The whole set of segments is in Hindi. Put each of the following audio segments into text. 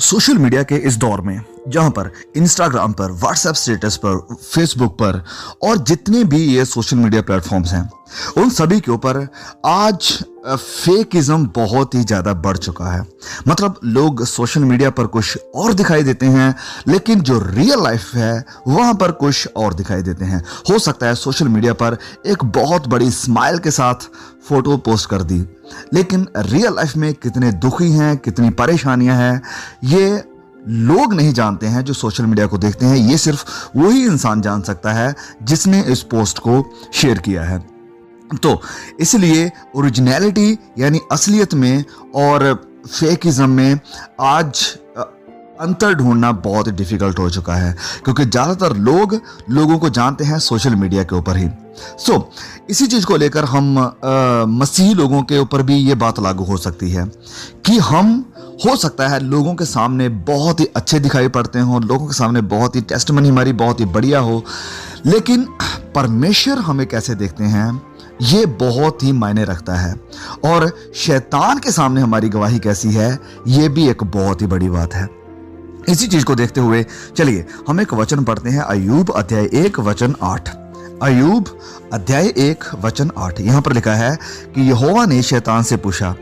सोशल मीडिया के इस दौर में जहां पर इंस्टाग्राम पर, व्हाट्सएप स्टेटस पर, फेसबुक पर और जितने भी ये सोशल मीडिया प्लेटफॉर्म्स हैं उन सभी के ऊपर आज फेकिज्म बहुत ही ज़्यादा बढ़ चुका है। मतलब लोग सोशल मीडिया पर कुछ और दिखाई देते हैं लेकिन जो रियल लाइफ है वहां पर कुछ और दिखाई देते हैं। हो सकता है सोशल मीडिया पर एक बहुत बड़ी स्माइल के साथ फोटो पोस्ट कर दी, लेकिन रियल लाइफ में कितने दुखी हैं, कितनी परेशानियां हैं, ये लोग नहीं जानते हैं जो सोशल मीडिया को देखते हैं। ये सिर्फ वही इंसान जान सकता है जिसने इस पोस्ट को शेयर किया है। तो इसलिए ओरिजिनलिटी यानी असलियत में और फेकिज्म में आज अंतर ढूंढना बहुत डिफिकल्ट हो चुका है, क्योंकि ज़्यादातर लोग लोगों को जानते हैं सोशल मीडिया के ऊपर ही। इसी चीज़ को लेकर हम मसीही लोगों के ऊपर भी ये बात लागू हो सकती है कि हम हो सकता है लोगों के सामने बहुत ही अच्छे दिखाई पड़ते हों, लोगों के सामने बहुत ही टेस्टमनी हमारी बहुत ही बढ़िया हो, लेकिन परमेश्वर हमें कैसे देखते हैं ये बहुत ही मायने रखता है। और शैतान के सामने हमारी गवाही कैसी है ये भी एक बहुत ही बड़ी बात है। इसी चीज को देखते हुए चलिए हम एक वचन पढ़ते हैं, अय्यूब अध्याय 1 वचन 8। अय्यूब अध्याय 1 वचन 8 यहां पर लिखा है कि यहोवा ने शैतान से पूछा,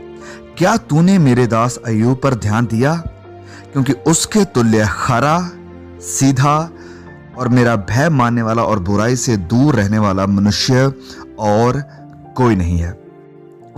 क्या तूने मेरे दास अय्यूब पर ध्यान दिया? क्योंकि उसके तुल्य खरा, सीधा और मेरा भय मानने वाला और बुराई से दूर रहने वाला मनुष्य और कोई नहीं है।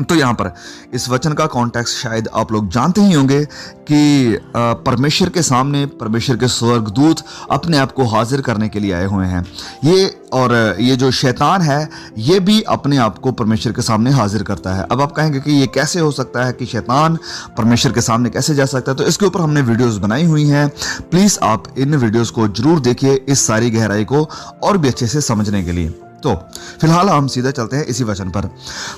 तो यहां पर इस वचन का कॉन्टेक्स्ट शायद आप लोग जानते ही होंगे कि परमेश्वर के सामने परमेश्वर के स्वर्गदूत अपने आप को हाजिर करने के लिए आए हुए हैं। ये जो शैतान है ये भी अपने आप को परमेश्वर के सामने हाजिर करता है। अब आप कहेंगे कि ये कैसे हो सकता है कि शैतान परमेश्वर के सामने कैसे जा सकता है? तो इसके ऊपर हमने वीडियोस बनाई हुई हैं, प्लीज आप इन वीडियोस को जरूर देखिए इस सारी गहराई को और भी अच्छे से समझने के लिए। तो फिलहाल हम सीधा चलते हैं इसी वचन पर।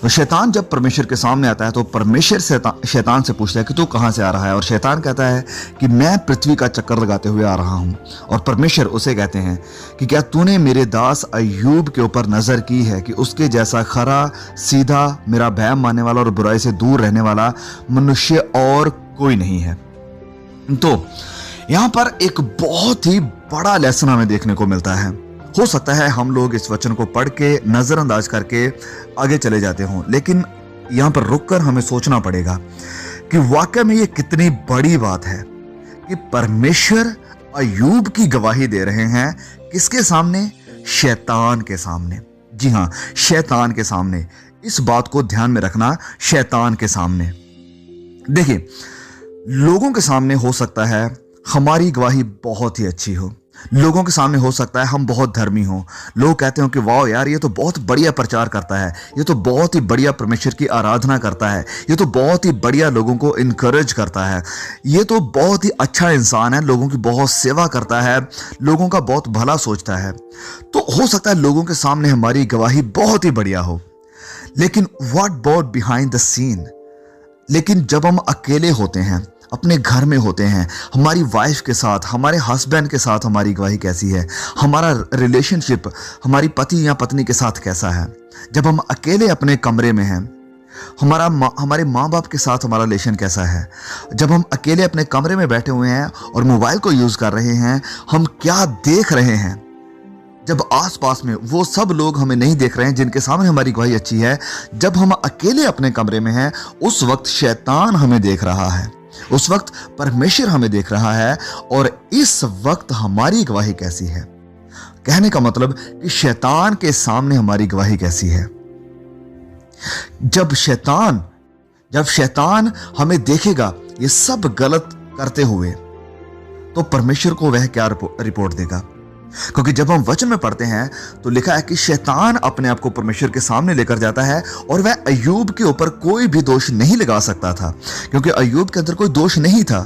तो शैतान जब परमेश्वर के सामने आता है तो परमेश्वर शैतान से पूछता है कि तू कहां से आ रहा है, और शैतान कहता है कि मैं पृथ्वी का चक्कर लगाते हुए आ रहा हूं। और परमेश्वर उसे कहते हैं कि क्या तूने मेरे दास अय्यूब के ऊपर नजर की है कि उसके जैसा खरा, सीधा, मेरा भय मानने वाला और बुराई से दूर रहने वाला मनुष्य और कोई नहीं है। तो यहां पर एक बहुत ही बड़ा लेसन हमें देखने को मिलता है। हो सकता है हम लोग इस वचन को पढ़ के नजरअंदाज करके आगे चले जाते हों, लेकिन यहां पर रुककर हमें सोचना पड़ेगा कि वाकई में ये कितनी बड़ी बात है कि परमेश्वर अय्यूब की गवाही दे रहे हैं। किसके सामने? शैतान के सामने। जी हां, शैतान के सामने। इस बात को ध्यान में रखना, शैतान के सामने। देखिए, लोगों के सामने हो सकता है हमारी गवाही बहुत ही अच्छी हो, लोगों के सामने हो सकता है हम बहुत धर्मी हों, लोग कहते हो कि वाह यार ये तो बहुत बढ़िया प्रचार करता है, ये तो बहुत ही बढ़िया परमेश्वर की आराधना करता है, ये तो बहुत ही बढ़िया लोगों को इनकरेज करता है, ये तो बहुत ही अच्छा इंसान है, लोगों की बहुत सेवा करता है, लोगों का बहुत भला सोचता है। तो हो सकता है लोगों के सामने हमारी गवाही बहुत ही बढ़िया हो, लेकिन what about behind the scene? लेकिन जब हम अकेले होते हैं, अपने घर में होते हैं, हमारी वाइफ के साथ, हमारे हस्बैंड के साथ हमारी गवाही कैसी है? हमारा रिलेशनशिप हमारी पति या पत्नी के साथ कैसा है? जब हम अकेले अपने कमरे में हैं, हमारे माँ बाप के साथ हमारा रिलेशन कैसा है? जब हम अकेले अपने कमरे में बैठे हुए हैं और मोबाइल को यूज कर रहे हैं, हम क्या देख रहे हैं? जब आसपास में वो सब लोग हमें नहीं देख रहे हैं जिनके सामने हमारी गवाही अच्छी है, जब हम अकेले अपने कमरे में हैं, उस वक्त शैतान हमें देख रहा है, उस वक्त परमेश्वर हमें देख रहा है, और इस वक्त हमारी गवाही कैसी है? कहने का मतलब कि शैतान के सामने हमारी गवाही कैसी है? जब शैतान हमें देखेगा ये सब गलत करते हुए, तो परमेश्वर को वह क्या रिपोर्ट देगा? क्योंकि जब हम वचन में पढ़ते हैं तो लिखा है कि शैतान अपने आप को परमेश्वर के सामने लेकर जाता है, और वह अय्यूब के ऊपर कोई भी दोष नहीं लगा सकता था, क्योंकि अय्यूब के अंदर कोई दोष नहीं था।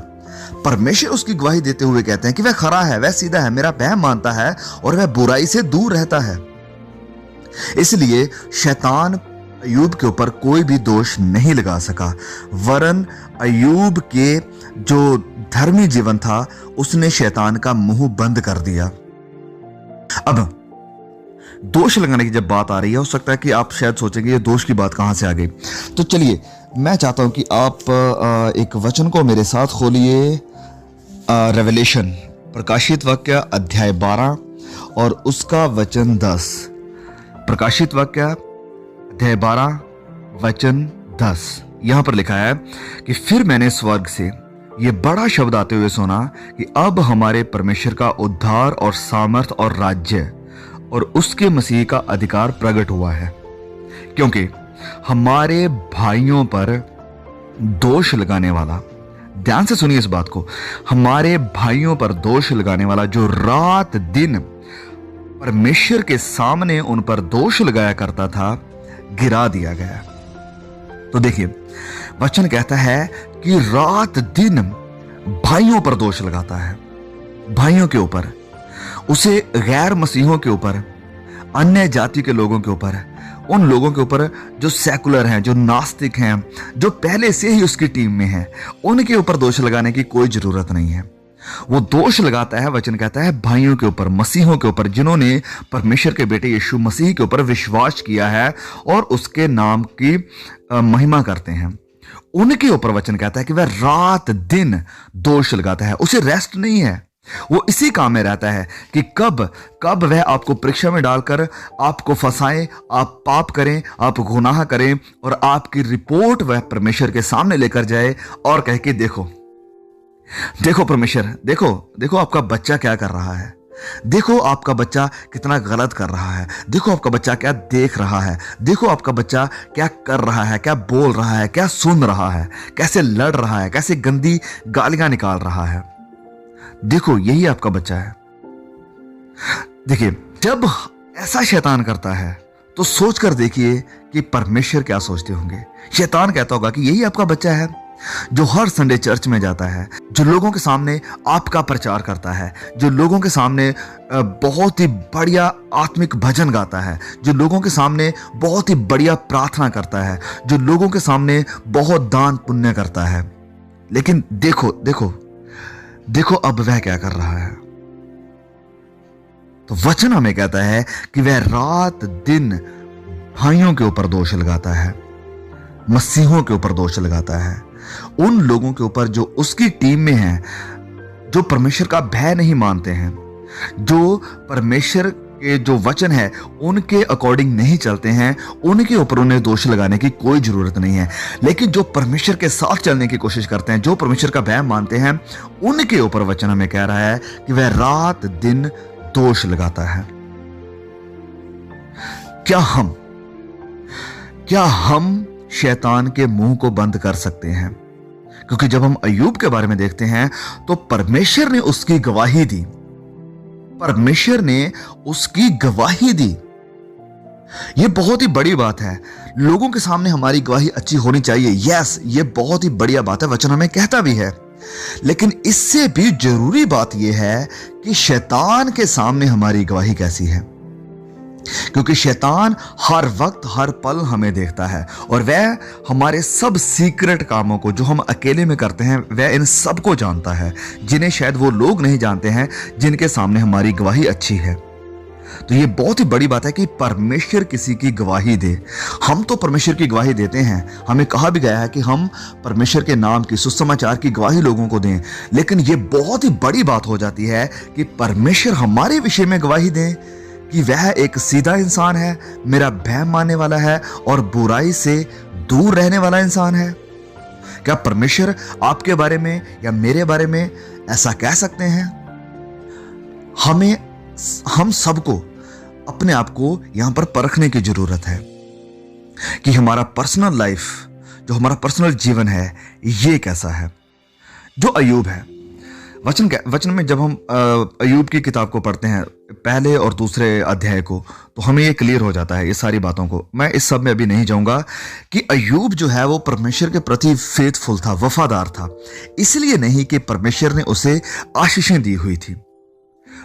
परमेश्वर उसकी गवाही देते हुए कहते हैं कि वह खरा है, वह सीधा है, मेरा भय मानता है और वह बुराई से दूर रहता है। इसलिए शैतान अय्यूब के ऊपर कोई भी दोष नहीं लगा सका, वरन अय्यूब के जो धर्मी जीवन था उसने शैतान का मुंह बंद कर दिया। अब दोष लगाने की जब बात आ रही है, हो सकता है कि आप शायद सोचेंगे ये दोष की बात कहां से आ गई। तो चलिए मैं चाहता हूं कि आप एक वचन को मेरे साथ खोलिए, रेवलेशन प्रकाशित वाक्य अध्याय 12 और उसका वचन 10। प्रकाशित वाक्य अध्याय 12 वचन 10। यहां पर लिखा है कि फिर मैंने स्वर्ग से ये बड़ा शब्द आते हुए सुना कि अब हमारे परमेश्वर का उद्धार और सामर्थ और राज्य और उसके मसीह का अधिकार प्रकट हुआ है, क्योंकि हमारे भाइयों पर दोष लगाने वाला, ध्यान से सुनिए इस बात को, हमारे भाइयों पर दोष लगाने वाला जो रात दिन परमेश्वर के सामने उन पर दोष लगाया करता था, गिरा दिया गया। तो देखिए वचन कहता है कि रात दिन भाइयों पर दोष लगाता है, भाइयों के ऊपर, उसे गैर मसीहों के ऊपर, अन्य जाति के लोगों के ऊपर, उन लोगों के ऊपर जो सेकुलर हैं, जो नास्तिक हैं, जो पहले से ही उसकी टीम में हैं, उनके ऊपर दोष लगाने की कोई जरूरत नहीं है। वो दोष लगाता है, वचन कहता है, भाइयों के ऊपर, मसीहों के ऊपर, जिन्होंने परमेश्वर के बेटे यीशु मसीह के ऊपर विश्वास किया है और उसके नाम की महिमा करते हैं, उनके ऊपर वचन कहता है कि वह रात दिन दोष लगाता है। उसे रेस्ट नहीं है, वो इसी काम में रहता है कि कब वह आपको परीक्षा में डालकर आपको फंसाए, आप पाप करें, आप गुनाह करें और आपकी रिपोर्ट वह परमेश्वर के सामने लेकर जाए और कह के देखो परमेश्वर, देखो आपका बच्चा क्या कर रहा है, देखो आपका बच्चा कितना गलत कर रहा है, देखो आपका बच्चा क्या देख रहा है, देखो आपका बच्चा क्या कर रहा है, क्या बोल रहा है, क्या सुन रहा है, कैसे लड़ रहा है, कैसे गंदी गालियां निकाल रहा है। देखो यही आपका बच्चा है। देखिए जब ऐसा शैतान करता है तो सोच कर देखिए कि परमेश्वर क्या सोचते होंगे। शैतान कहता होगा कि यही आपका बच्चा है जो हर संडे चर्च में जाता है, जो लोगों के सामने आपका प्रचार करता है, जो लोगों के सामने बहुत ही बढ़िया आत्मिक भजन गाता है, जो लोगों के सामने बहुत ही बढ़िया प्रार्थना करता है, जो लोगों के सामने बहुत दान पुण्य करता है। लेकिन देखो अब वह क्या कर रहा है। तो वचन हमें कहता है कि वह रात दिन भाइयों के ऊपर दोष लगाता है, मसीहों के ऊपर दोष लगाता है, उन लोगों के ऊपर जो उसकी टीम में हैं, जो परमेश्वर का भय नहीं मानते हैं, जो परमेश्वर के जो वचन है उनके अकॉर्डिंग नहीं चलते हैं, उनके ऊपर उन्हें दोष लगाने की कोई जरूरत नहीं है। लेकिन जो परमेश्वर के साथ चलने की कोशिश करते हैं, जो परमेश्वर का भय मानते हैं, उनके ऊपर वचन हमें कह रहा है कि वह रात दिन दोष लगाता है। क्या हम शैतान के मुंह को बंद कर सकते हैं? क्योंकि जब हम अय्यूब के बारे में देखते हैं तो परमेश्वर ने उसकी गवाही दी, परमेश्वर ने उसकी गवाही दी। यह बहुत ही बड़ी बात है। लोगों के सामने हमारी गवाही अच्छी होनी चाहिए, यस, ये बहुत ही बढ़िया बात है, वचन हमें कहता भी है। लेकिन इससे भी जरूरी बात यह है कि शैतान के सामने हमारी गवाही कैसी है, क्योंकि शैतान हर वक्त हर पल हमें देखता है और वह हमारे सब सीक्रेट कामों को जो हम अकेले में करते हैं, वह इन सब को जानता है, जिन्हें शायद वो लोग नहीं जानते हैं जिनके सामने हमारी गवाही अच्छी है। तो ये बहुत ही बड़ी बात है कि परमेश्वर किसी की गवाही दे। हम तो परमेश्वर की गवाही देते हैं, हमें कहा भी गया है कि हम परमेश्वर के नाम की सुसमाचार की गवाही लोगों को दें। लेकिन ये बहुत ही बड़ी बात हो जाती है कि परमेश्वर हमारे विषय में गवाही दें कि वह एक सीधा इंसान है, मेरा भय मानने वाला है और बुराई से दूर रहने वाला इंसान है। क्या परमेश्वर आपके बारे में या मेरे बारे में ऐसा कह सकते हैं? हम सबको अपने आप को यहां पर परखने की जरूरत है कि हमारा पर्सनल लाइफ, जो हमारा पर्सनल जीवन है, ये कैसा है। जो अय्यूब है, वचन में जब हम अय्यूब की किताब को पढ़ते हैं, पहले और दूसरे अध्याय को, तो हमें ये क्लियर हो जाता है ये सारी बातों को। मैं इस सब में अभी नहीं जाऊंगा कि अय्यूब जो है वो परमेश्वर के प्रति फेथफुल था, वफादार था। इसलिए नहीं कि परमेश्वर ने उसे आशीषें दी हुई थी,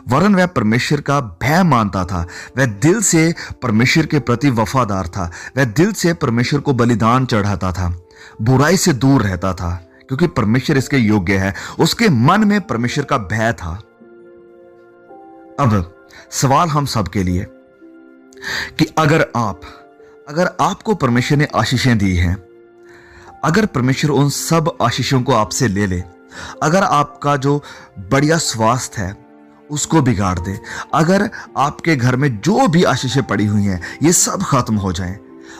वरन वह परमेश्वर का भय मानता था, वह दिल से परमेश्वर के प्रति वफादार था, वह दिल से परमेश्वर को बलिदान चढ़ाता था, बुराई से दूर रहता था, क्योंकि परमेश्वर इसके योग्य है। उसके मन में परमेश्वर का भय था। अब सवाल हम सब के लिए कि अगर आपको परमेश्वर ने आशीषें दी हैं, अगर परमेश्वर उन सब आशीषों को आपसे ले ले अगर आपका जो बढ़िया स्वास्थ्य है उसको बिगाड़ दे, अगर आपके घर में जो भी आशीषें पड़ी हुई हैं ये सब खत्म हो जाएं,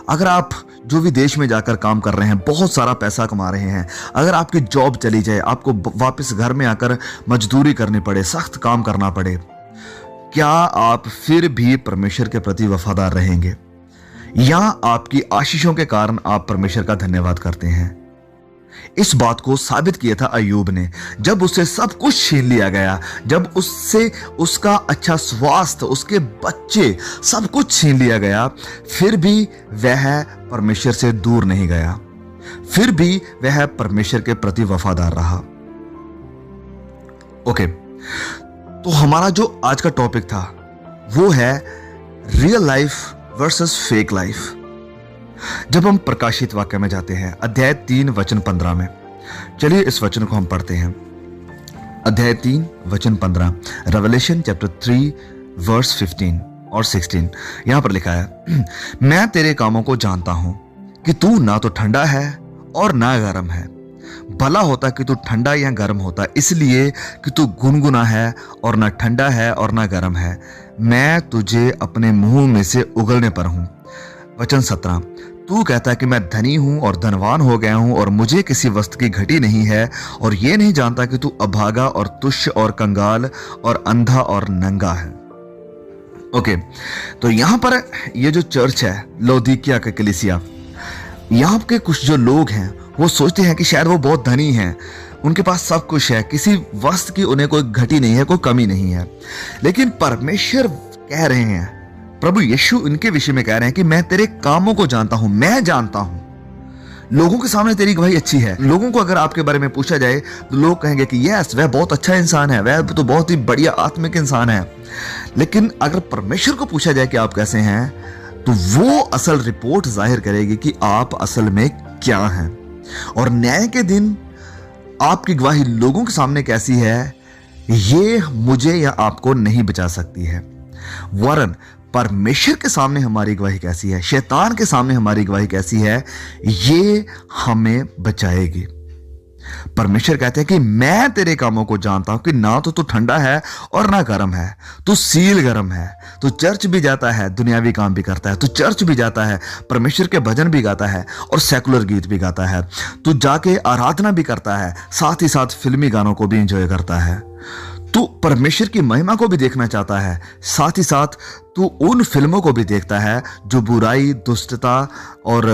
अगर आप जो विदेश में जाकर काम कर रहे हैं, बहुत सारा पैसा कमा रहे हैं, अगर आपकी जॉब चली जाए, आपको वापस घर में आकर मजदूरी करनी पड़े, सख्त काम करना पड़े, क्या आप फिर भी परमेश्वर के प्रति वफादार रहेंगे, या आपकी आशीषों के कारण आप परमेश्वर का धन्यवाद करते हैं? इस बात को साबित किया था अय्यूब ने। जब उससे सब कुछ छीन लिया गया, जब उससे उसका अच्छा स्वास्थ्य, उसके बच्चे, सब कुछ छीन लिया गया, फिर भी वह परमेश्वर से दूर नहीं गया, फिर भी वह परमेश्वर के प्रति वफादार रहा। ओके, तो हमारा जो आज का टॉपिक था वो है real life versus fake life. जब हम प्रकाशित वाक्य में जाते हैं, अध्याय 3 वचन 15 में, चलिए इस वचन को हम पढ़ते हैं। अध्याय 3 वचन 15, रेवलेशन चैप्टर 3 वर्स 15 और 16। यहां पर लिखा है, मैं तेरे कामों को जानता हूं कि तू ना तो ठंडा है और ना गर्म है। भला होता कि तू ठंडा या गर्म होता, इसलिए कि तू गुनगुना है और ना ठंडा है और ना गर्म है। मैं तुझे अपने मुंह में से उगलने पर हूं। वचन 17, तू कहता है कि मैं धनी हूं और धनवान हो गया हूं और मुझे किसी वस्तु की घटी नहीं है, और ये नहीं जानता कि तू अभागा और तुच्छ और कंगाल और अंधा और नंगा है। ओके, तो यहां पर ये जो चर्च है लौदीकिया का कलीसिया, यहां के कुछ जो लोग हैं वो सोचते हैं कि शायद वो बहुत धनी हैं, उनके पास सब कुछ है, किसी वस्तु की उन्हें कोई घटी नहीं है, कोई कमी नहीं है। लेकिन परमेश्वर कह रहे हैं, प्रभु यीशु इनके विषय में कह रहे हैं कि मैं तेरे कामों को जानता हूं, मैं जानता हूं। लोगों के सामने तेरी गवाही अच्छी है। लोगों को अगर आपके बारे में पूछा जाए तो लोग कहेंगे कि यस, वह बहुत अच्छा इंसान है, वह तो बहुत ही बढ़िया आत्मिक इंसान है। लेकिन अगर परमेश्वर को पूछा जाए कि आप कैसे हैं, तो वो असल रिपोर्ट जाहिर करेगी कि आप असल में क्या हैं। और न्याय के दिन आपकी गवाही लोगों के सामने कैसी है, ये मुझे या आपको नहीं बचा सकती है, वरन परमेश्वर के सामने हमारी गवाही कैसी है, शैतान के सामने हमारी गवाही कैसी है, ये हमें बचाएगी। परमेश्वर कहते हैं कि मैं तेरे कामों को जानता हूं कि ना तो तू ठंडा है और ना गर्म है, तू सील गर्म है, तू चर्च भी जाता है, दुनियावी काम भी करता है, तू चर्च भी जाता है, परमेश्वर के भजन भी गाता है और सेकुलर गीत भी गाता है, तू जाके आराधना भी करता है, साथ ही साथ फिल्मी गानों को भी एंजॉय करता है, तू परमेश्वर की महिमा को भी देखना चाहता है, साथ ही साथ तू उन फिल्मों को भी देखता है जो बुराई, दुष्टता और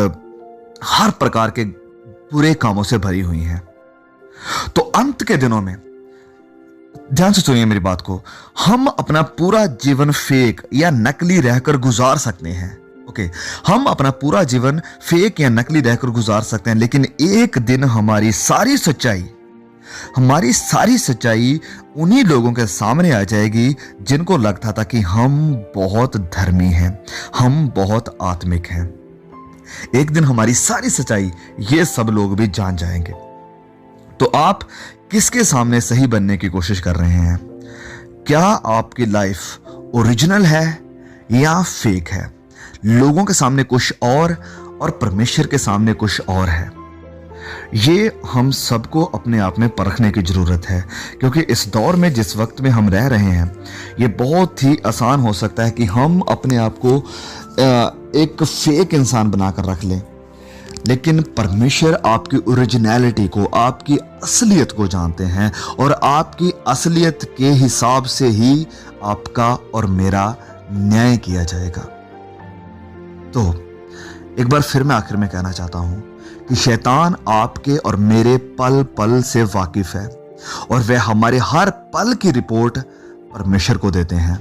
हर प्रकार के बुरे कामों से भरी हुई हैं। तो अंत के दिनों में, ध्यान से सुनिए मेरी बात को, हम अपना पूरा जीवन फेक या नकली रहकर गुजार सकते हैं। ओके, हम अपना पूरा जीवन फेक या नकली रहकर गुजार सकते हैं, लेकिन एक दिन हमारी सारी सच्चाई उन्हीं लोगों के सामने आ जाएगी जिनको लगता था कि हम बहुत धर्मी हैं, हम बहुत आत्मिक हैं। एक दिन हमारी सारी सच्चाई ये सब लोग भी जान जाएंगे। तो आप किसके सामने सही बनने की कोशिश कर रहे हैं? क्या आपकी लाइफ ओरिजिनल है या फेक है? लोगों के सामने कुछ और परमेश्वर के सामने कुछ और है। ये हम सबको अपने आप में परखने की जरूरत है, क्योंकि इस दौर में जिस वक्त में हम रह रहे हैं, ये बहुत ही आसान हो सकता है कि हम अपने आप को एक फेक इंसान बनाकर रख लें। लेकिन परमेश्वर आपकी ओरिजिनलिटी को, आपकी असलियत को जानते हैं, और आपकी असलियत के हिसाब से ही आपका और मेरा न्याय किया जाएगा। तो एक बार फिर मैं आखिर में कहना चाहता हूं कि शैतान आपके और मेरे पल पल से वाकिफ है, और वह हमारे हर पल की रिपोर्ट परमेश्वर को देते हैं।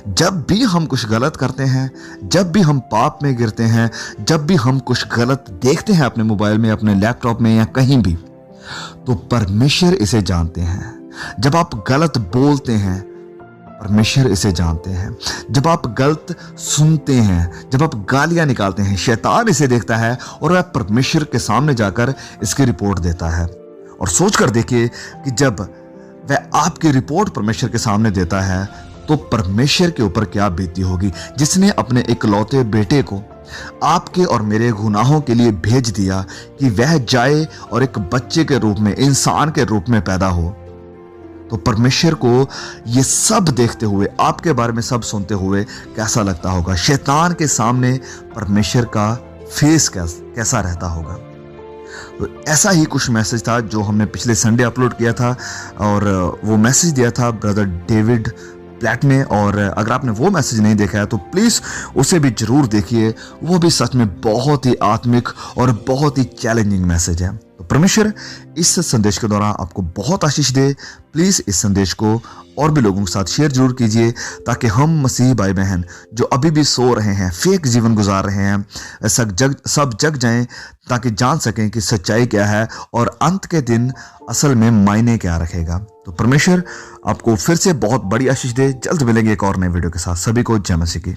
जब भी हम कुछ गलत करते हैं, जब भी हम पाप में गिरते हैं, जब भी हम कुछ गलत देखते हैं अपने मोबाइल में, अपने लैपटॉप में या कहीं भी, तो परमेश्वर इसे जानते हैं। जब आप गलत बोलते हैं, परमेश्वर इसे जानते हैं। जब आप गलत सुनते हैं, जब आप गालियां निकालते हैं, शैतान इसे देखता है और वह परमेश्वर के सामने जाकर इसकी रिपोर्ट देता है। और सोच कर देखिए कि जब वह आपकी रिपोर्ट परमेश्वर के सामने देता है तो परमेश्वर के ऊपर क्या बीती होगी, जिसने अपने इकलौते बेटे को आपके और मेरे गुनाहों के लिए भेज दिया कि वह जाए और एक बच्चे के रूप में, इंसान के रूप में पैदा हो। तो परमेश्वर को ये सब देखते हुए, आपके बारे में सब सुनते हुए कैसा लगता होगा? शैतान के सामने परमेश्वर का फेस कैसा रहता होगा? तो ऐसा ही कुछ मैसेज था जो हमने पिछले संडे अपलोड किया था, और वो मैसेज दिया था ब्रदर डेविड प्लैट ने। और अगर आपने वो मैसेज नहीं देखा है तो प्लीज़ उसे भी जरूर देखिए। वो भी सच में बहुत ही आत्मिक और बहुत ही चैलेंजिंग मैसेज है। तो परमेश्वर इस संदेश के दौरान आपको बहुत आशीष दे। प्लीज़ इस संदेश को और भी लोगों के साथ शेयर जरूर कीजिए, ताकि हम मसीही भाई बहन जो अभी भी सो रहे हैं, फेक जीवन गुजार रहे हैं, सब जग जाएं, ताकि जान सकें कि सच्चाई क्या है और अंत के दिन असल में मायने क्या रखेगा। तो परमेश्वर आपको फिर से बहुत बड़ी आशीष दे। जल्द मिलेंगे एक और नए वीडियो के साथ। सभी को जय मसीह की।